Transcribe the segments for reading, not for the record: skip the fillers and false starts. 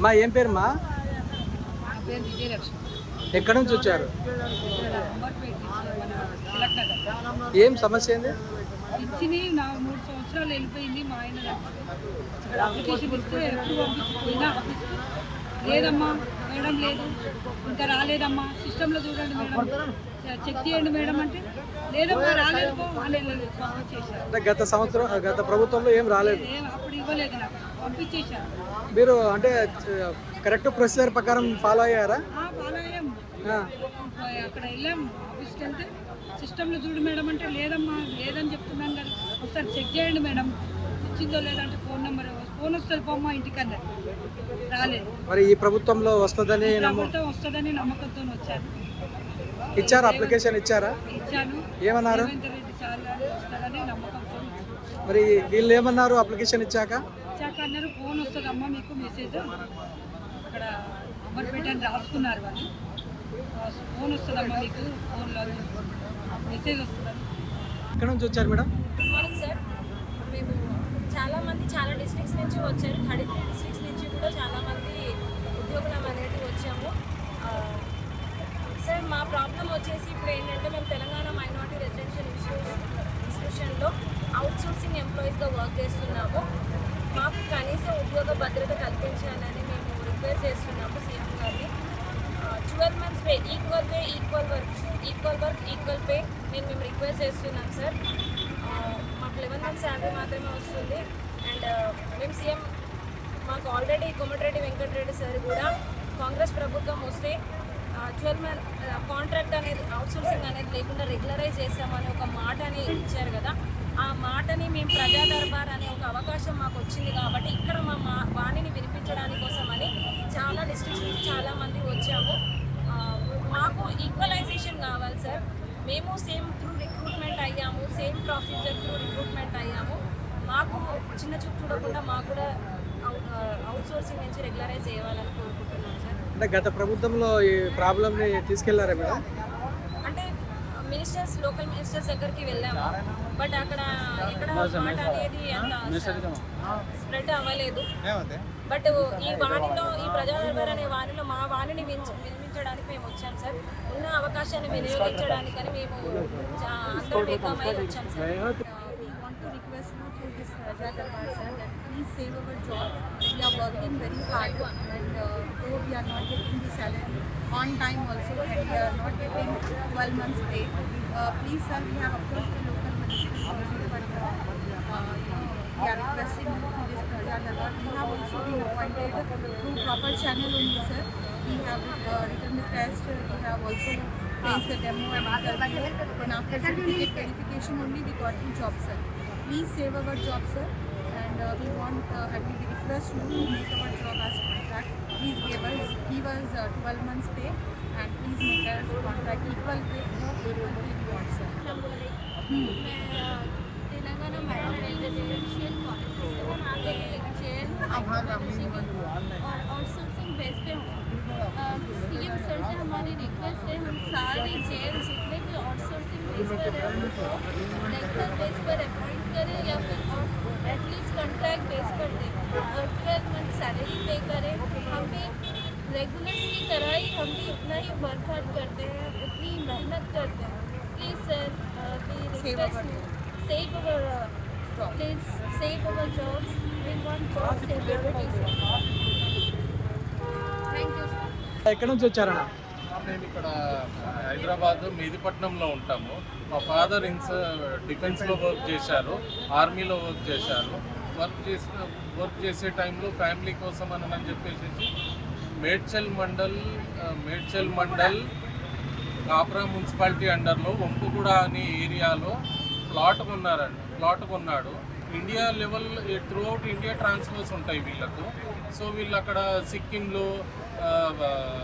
మా ఏం పేరు మా నా పేరు విజయలక్ష్మి. ఎక్కడి నుంచి వచ్చారు? అంబర్పేట నుంచి మన తిలక్ నగర్. ఏం సమస్య ఏంది? ఇచ్చింది నా 3 సంవత్సరాలు వెళ్ళిపోయింది. మా ఆయన ఇక్కడ అప్లికేషన్ ఇస్తే ఎప్పుడు పంపించిపోయినా ఆఫీస్కి లేదమ్మా మేడం లేదు ఇంకా రాలేదమ్మా సిస్టంలో చూడండి మేడం చెక్ చేయండి మేడం అంటే లేదమ్మా రాలేదు పంపించేశారు. అంటే గత ప్రభుత్వంలో ఏం రాలేదు, అప్పుడు ఇవ్వలేదు నాకు పంపించేశారు. మీరు అంటే కరెక్ట్ ప్రొసీజర్ ప్రకారం ఫాలో అయ్యారా? ఫాలో అయ్యాము. అక్కడ వెళ్ళాము ఆఫీస్కి వెళ్తే సిస్టంలో చూడు మేడం అంటే లేదమ్మా లేదని చెప్తున్నాను కదా ఒకసారి చెక్ చేయండి మేడం ఇచ్చిందో లేదంటే ఫోన్ వస్తుంది పోమ్మా ఇంటికన్నా రాలేదు. మరి ఈ ప్రభుత్వంలో వస్తుందని వస్తుందని నమ్మకంతో వచ్చాను. ఇచ్చారు అప్లికేషన్ ఇచ్చాను. ఏమన్నారు? రెడ్డి సార్ గారు వస్తారని నమ్మకంతో. మరి వీళ్ళు ఏమన్నారు అప్లికేషన్ ఇచ్చాక అన్నారు ఫోన్ వస్తుందమ్మా మీకు మెసేజ్ అక్కడ అంబర్పేట అని రాసుకున్నారు వాళ్ళు ఫోన్ వస్తుందమ్మా మీకు ఫోన్లో మెసేజ్ వస్తుందని. ఎక్కడ నుంచి వచ్చారు మేడం? మార్నింగ్ సార్ మేము చాలా డిస్ట్రిక్ట్స్ నుంచి వచ్చారు. 33 డిస్ట్రిక్ట్స్ నుంచి కూడా చాలామంది ఉద్యోగులం అనేది వచ్చాము. సార్ మా ప్రాబ్లం వచ్చేసి ఇప్పుడు ఏంటంటే మేము తెలంగాణ మైనారిటీ రెసిడెన్షియల్ ఇన్స్టిట్యూషన్లో అవుట్సోర్సింగ్ ఎంప్లాయీస్గా వర్క్ చేస్తున్నాము. మాకు కనీస ఉద్యోగ భద్రత కల్పించాలని మేము రిక్వెస్ట్ చేస్తున్నాము సీఎం గారిని. 12 months pay equal work equal pay మేము రిక్వెస్ట్ చేస్తున్నాం సార్. మాకు 11 months శాలరీ మాత్రమే వస్తుంది. అండ్ మేము సీఎం మాకు ఆల్రెడీ కోమటిరెడ్డి వెంకటరెడ్డి సార్ కూడా కాంగ్రెస్ ప్రభుత్వం వస్తే 12 month కాంట్రాక్ట్ అనేది అవుట్సోర్సింగ్ అనేది లేకుండా రెగ్యులరైజ్ చేస్తామని ఒక మాటని ఇచ్చారు కదా. ఆ మాటని మేము ప్రజా దర్బార్ అనే ఒక అవకాశం మాకు వచ్చింది కాబట్టి ఇక్కడ మా వాణిని వినిపించడానికి కోసమని చాలా డిస్ట్రిక్ట్స్ నుంచి చాలామంది వచ్చాము. మాకు ఈక్వలైజేషన్ కావాలి సార్. మేము సేమ్ త్రూ రిక్రూట్మెంట్ అయ్యాము, సేమ్ ప్రొసీజర్ త్రూ రిక్రూట్మెంట్ అయ్యాము. మాకు చిన్న చూపు చూడకుండా మాకు కూడా అవుట్సోర్సింగ్ నుంచి రెగ్యులరైజ్ చేయాలని కోరుకుంటున్నాం సార్. అంటే గత ప్రభుత్వంలో ఈ ప్రాబ్లమ్ని తీసుకెళ్లారా మేడం? అంటే లోకల్ మినిస్టర్స్ దగ్గరికి వెళ్ళాము. బట్ అక్కడ ఎక్కడ మాట అనేది అంత స్ప్రెడ్ అవ్వలేదు. బట్ ఈ ప్రజా దర్బార్ అనే వాణిలో మా వాణిని వినిపించడానికి మేము వచ్చాం సార్. ఉన్న అవకాశాన్ని వినియోగించడానికని మేము అందరం ఏకమై వచ్చాం sir. Praja Darbar sir that please save our job. We are working very hard and though we are not getting the salary on time also and we are not getting 12 months pay. Please sir, we have approached the local minister also but we are requesting you to this Praja Darbar. We have also been appointed through proper channel only sir. We have written the test, we have also faced the demo and interview and after certificate verification only we got the job sir. Please save our job sir and we want and we request you to make our job as contract. Please give us 12 months pay and please make us contract equal pay we want sir. Telangana minority residential college और outsourcing base पे CM sir से हमारी request है हम सारे jail जितने भी outsourcing base पर है उनको रेगुलर बेस पर अपॉइंट करें या फिर एटलीस्ट कॉन्ट्रैक्ट बेस पर दें और 12 मंथ सैलरी पे करें. हम भी रेगुलर्स की तरह ही हम भी उतना ही वर्क हार्ड करते हैं, उतनी मेहनत करते हैं. Please sir save our jobs. We want job security. Thank you sir. ఎక్కడి నుంచి వచ్చారన్నా? మేము ఇక్కడ హైదరాబాద్ మెహదీపట్నంలో ఉంటాము. మా ఫాదర్ డిఫెన్స్లో వర్క్ చేశారు, ఆర్మీలో వర్క్ చేశారు. వర్క్ చేసే టైంలో ఫ్యామిలీ కోసం అని చెప్పేసి మేడ్చల్ మండల్ కాప్రా మున్సిపాలిటీ అండర్లో వంపుగూడ అనే ఏరియాలో ప్లాట్ కొన్నాడు. India level through out India transfers ఉంటాయి వీళ్ళకు. సో వీళ్ళు అక్కడ సిక్కింలో,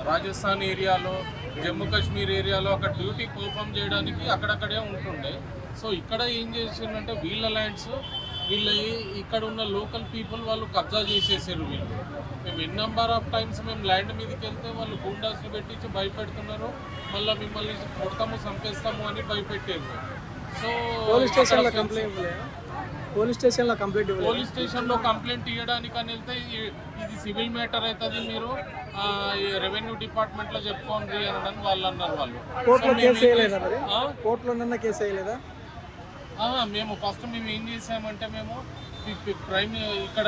రాజస్థాన్ ఏరియాలో, జమ్మూ కాశ్మీర్ ఏరియాలో అక్కడ డ్యూటీ పర్ఫామ్ చేయడానికి అక్కడక్కడే ఉంటుండే. సో ఇక్కడ ఏం చేసిందంటే వీళ్ళ ల్యాండ్స్ ఇక్కడ ఉన్న లోకల్ పీపుల్ వాళ్ళు కబ్జా చేసేసారు. మేము ఎన్ నెంబర్ ఆఫ్ టైమ్స్ మేము ల్యాండ్ మీదకి వెళ్తే వాళ్ళు గూండాస్ని పెట్టించి భయపెడుతున్నారు, మళ్ళీ మిమ్మల్ని కొడతాము చంపేస్తాము అని భయపెట్టారు. సో పోలీస్ స్టేషన్లో కంప్లైంట్ పోలీస్ స్టేషన్లో కంప్లైంట్ ఇవ్వడానికి అని వెళ్తే ఇది సివిల్ మ్యాటర్ అవుతుంది, మీరు రెవెన్యూ డిపార్ట్మెంట్లో చెప్పుకోండి అనడానికి వాళ్ళు అన్నారు. వాళ్ళు కోర్టులో కేసు వేయలేదా మరి? కోర్టులోనన్నా కేసు వేయలేదా? మేము ఫస్ట్ మేము ఏం చేసామంటే మేము ప్రైమ్ ఇక్కడ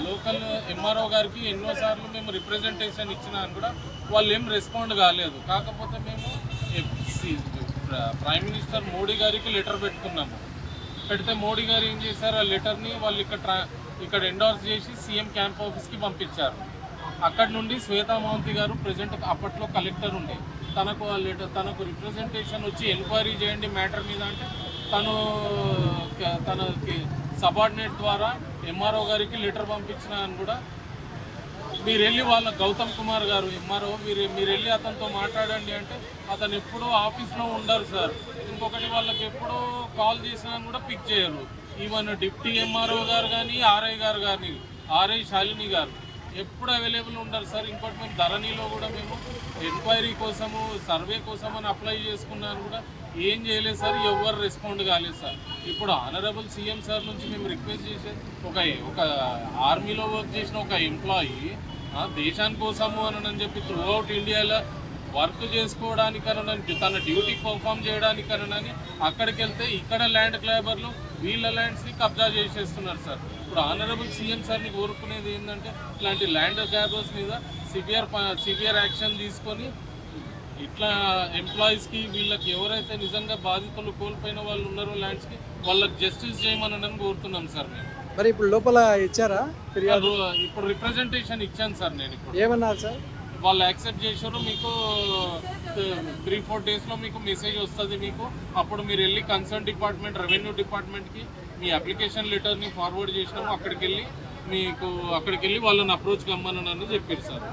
లోకల్ ఎంఆర్ఓ గారికి ఎన్నోసార్లు మేము రిప్రజెంటేషన్ ఇచ్చినా అని కూడా వాళ్ళు ఏం రెస్పాండ్ కాలేదు. కాకపోతే మేము ప్రైమ్ మినిస్టర్ మోడీ గారికి లెటర్ పెట్టుకున్నాము. పెడితే మోడీ గారు ఏం చేశారు, ఆ లెటర్ని వాళ్ళు ఇక్కడ ఎండోర్స్ చేసి సీఎం క్యాంప్ ఆఫీస్కి పంపించారు. అక్కడ నుండి శ్వేతా మహంతి గారు ప్రజెంట్ అప్పట్లో కలెక్టర్ ఉండే, తనకు ఆ లెటర్ తనకు రిప్రజెంటేషన్ వచ్చి ఎంక్వైరీ చేయండి మ్యాటర్ మీద అంటే తనకి సబార్డినేట్ ద్వారా ఎంఆర్ఓ గారికి లెటర్ పంపించిన అని కూడా మీరు వెళ్ళి వాళ్ళ గౌతమ్ కుమార్ గారు ఎంఆర్ఓ మీరు వెళ్ళి అతనితో మాట్లాడండి అంటే అతను ఎప్పుడూ ఆఫీస్లో ఉండరు సార్. ఇంకొకటి వాళ్ళకి ఎప్పుడో కాల్ చేసినా కూడా పిక్ చేయరు. ఈవెన్ డిప్టీ ఎంఆర్ఓ గారు కానీ ఆర్ఐ గారు కానీ ఆర్ఐ శాలిని గారు ఎప్పుడు అవైలబుల్ ఉండరు సార్. ఇంకోటి మేము ధరణిలో కూడా మేము ఎంక్వైరీ కోసము సర్వే కోసం అని అప్లై చేసుకున్నాను కూడా ఏం చేయలేదు సార్, ఎవరు రెస్పాండ్ కాలేదు సార్. ఇప్పుడు ఆనరబుల్ సీఎం సార్ నుంచి మేము రిక్వెస్ట్ చేసేది ఒక ఆర్మీలో వర్క్ చేసిన ఒక ఎంప్లాయీ దేశాని కోసము అని చెప్పి త్రూ అవుట్ ఇండియాలో వర్క్ చేసుకోవడానికనని తన డ్యూటీ పర్ఫామ్ చేయడానికనని అక్కడికి వెళ్తే ఇక్కడ ల్యాండ్ క్లాబర్లు వీళ్ళ ల్యాండ్స్ని కబ్జా చేసేస్తున్నారు సార్. ఇప్పుడు ఆనరబుల్ సీఎం సార్ని కోరుకునేది ఏంటంటే ఇట్లాంటి ల్యాండ్ క్లాబర్స్ మీద సివియర్ యాక్షన్ తీసుకొని ఇట్లా ఎంప్లాయీస్కి వీళ్ళకి ఎవరైతే నిజంగా బాధితులు కోల్పోయిన వాళ్ళు ఉన్నారో ల్యాండ్స్కి వాళ్ళకి జస్టిస్ చేయమని కోరుతున్నాం సార్ మేము. మరి ఇప్పుడు లోపల ఇచ్చారా ఫిర్యాదు? ఇప్పుడు రిప్రజెంటేషన్ ఇచ్చాను సార్ నేను. ఇప్పుడు ఏమన్నారు సార్? వాళ్ళు యాక్సెప్ట్ చేశారు. మీకు 3-4 డేస్లో మీకు మెసేజ్ వస్తుంది మీకు. అప్పుడు మీరు వెళ్ళి కన్సర్న్ డిపార్ట్మెంట్ రెవెన్యూ డిపార్ట్మెంట్కి మీ అప్లికేషన్ లెటర్ని ఫార్వర్డ్ చేసినాము. అక్కడికి వెళ్ళి వాళ్ళని అప్రోచ్ కమ్మని చెప్పారు సార్.